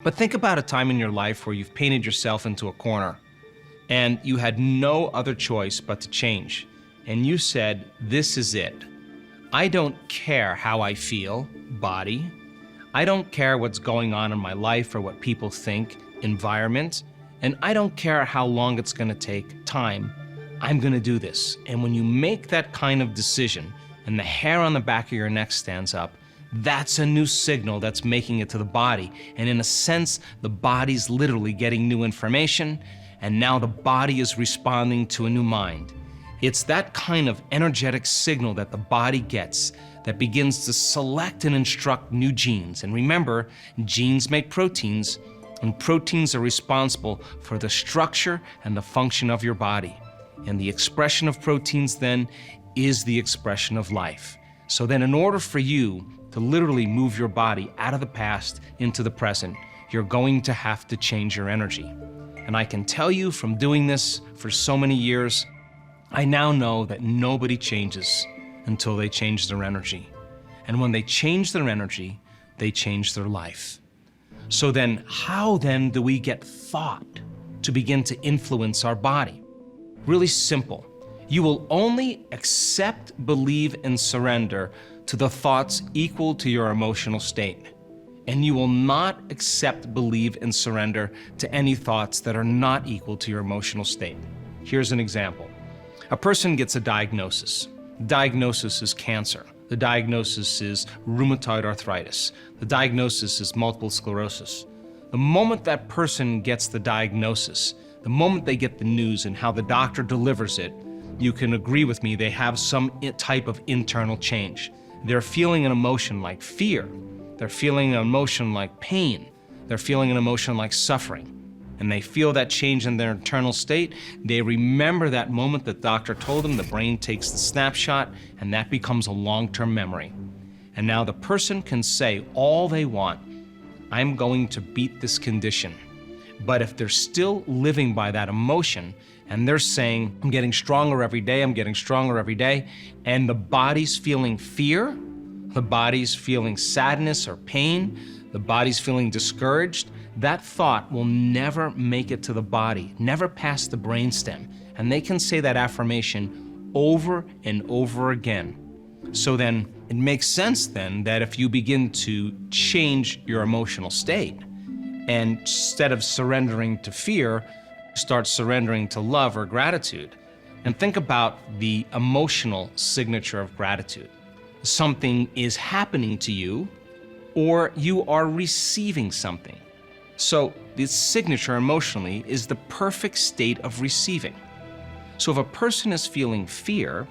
But think about a time in your life where you've painted yourself into a corner and you had no other choice but to change. And you said, this is it. I don't care how I feel, body. I don't care what's going on in my life or what people think, environment. And I don't care how long it's gonna take, time. I'm gonna do this. And when you make that kind of decision and the hair on the back of your neck stands up, that's a new signal that's making it to the body. And in a sense, the body's literally getting new information, and now the body is responding to a new mind. It's that kind of energetic signal that the body gets that begins to select and instruct new genes. And remember, genes make proteins, and proteins are responsible for the structure and the function of your body. And the expression of proteins then is the expression of life. So then in order for you to literally move your body out of the past into the present, you're going to have to change your energy. And I can tell you from doing this for so many years, I now know that nobody changes until they change their energy. And when they change their energy, they change their life. So then, how then do we get thought to begin to influence our body? Really simple. You will only accept, believe, and surrender to the thoughts equal to your emotional state. And you will not accept, believe, and surrender to any thoughts that are not equal to your emotional state. Here's an example. A person gets a diagnosis. The diagnosis is cancer. The diagnosis is rheumatoid arthritis. The diagnosis is multiple sclerosis. The moment that person gets the diagnosis, the moment they get the news and how the doctor delivers it, you can agree with me, they have some type of internal change. They're feeling an emotion like fear. They're feeling an emotion like pain. They're feeling an emotion like suffering. And they feel that change in their internal state. They remember that moment the doctor told them, the brain takes the snapshot, and that becomes a long-term memory. And now the person can say all they want, I'm going to beat this condition. But if they're still living by that emotion, and they're saying, I'm getting stronger every day, I'm getting stronger every day, and the body's feeling fear, the body's feeling sadness or pain, the body's feeling discouraged, that thought will never make it to the body, never pass the brainstem. And they can say that affirmation over and over again. So then it makes sense then that if you begin to change your emotional state, and instead of surrendering to fear, start surrendering to love or gratitude. And think about the emotional signature of gratitude. Something is happening to you, or you are receiving something. So this signature emotionally is the perfect state of receiving. So if a person is feeling fear,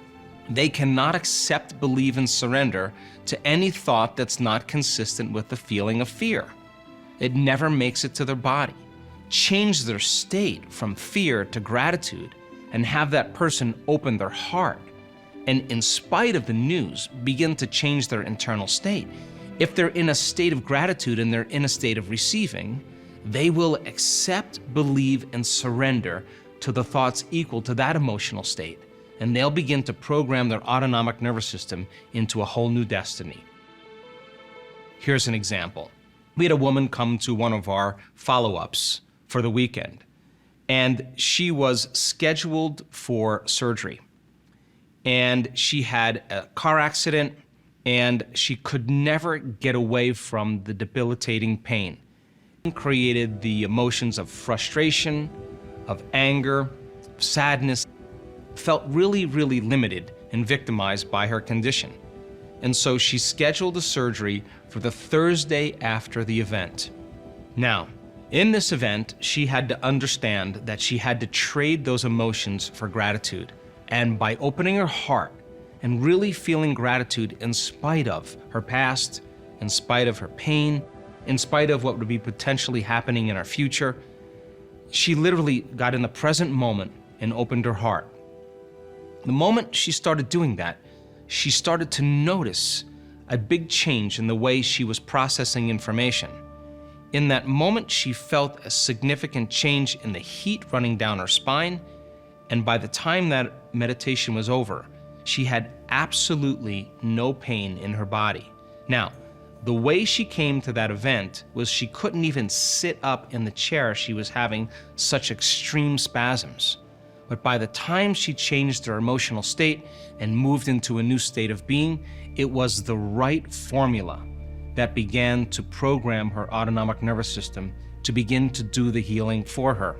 they cannot accept, believe, and surrender to any thought that's not consistent with the feeling of fear. It never makes it to their body. Change their state from fear to gratitude and have that person open their heart and, in spite of the news, begin to change their internal state. If they're in a state of gratitude and they're in a state of receiving, they will accept, believe, and surrender to the thoughts equal to that emotional state, and they'll begin to program their autonomic nervous system into a whole new destiny. Here's an example. We had a woman come to one of our follow-ups for the weekend, and she was scheduled for surgery. And she had a car accident, and she could never get away from the debilitating pain. It created the emotions of frustration, of anger, sadness, felt really, really limited and victimized by her condition. And so she scheduled the surgery for the Thursday after the event. Now, in this event, she had to understand that she had to trade those emotions for gratitude. And by opening her heart and really feeling gratitude in spite of her past, in spite of her pain, in spite of what would be potentially happening in her future, she literally got in the present moment and opened her heart. The moment she started doing that, she started to notice a big change in the way she was processing information. In that moment, she felt a significant change in the heat running down her spine, and by the time that meditation was over, she had absolutely no pain in her body. Now, The way she came to that event was she couldn't even sit up in the chair. She was having such extreme spasms. But by the time she changed her emotional state and moved into a new state of being, it was the right formula that began to program her autonomic nervous system to begin to do the healing for her.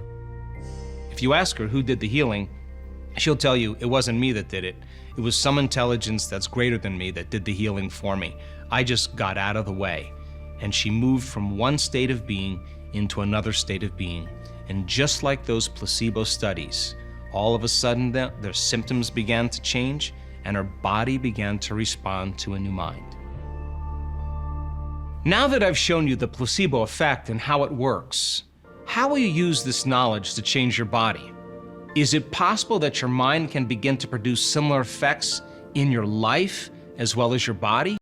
If you ask her who did the healing, she'll tell you it wasn't me that did it. It was some intelligence that's greater than me that did the healing for me. I just got out of the way. And she moved from one state of being into another state of being. And just like those placebo studies, all of a sudden their symptoms began to change and her body began to respond to a new mind. Now that I've shown you the placebo effect and how it works, how will you use this knowledge to change your body? Is it possible that your mind can begin to produce similar effects in your life as well as your body?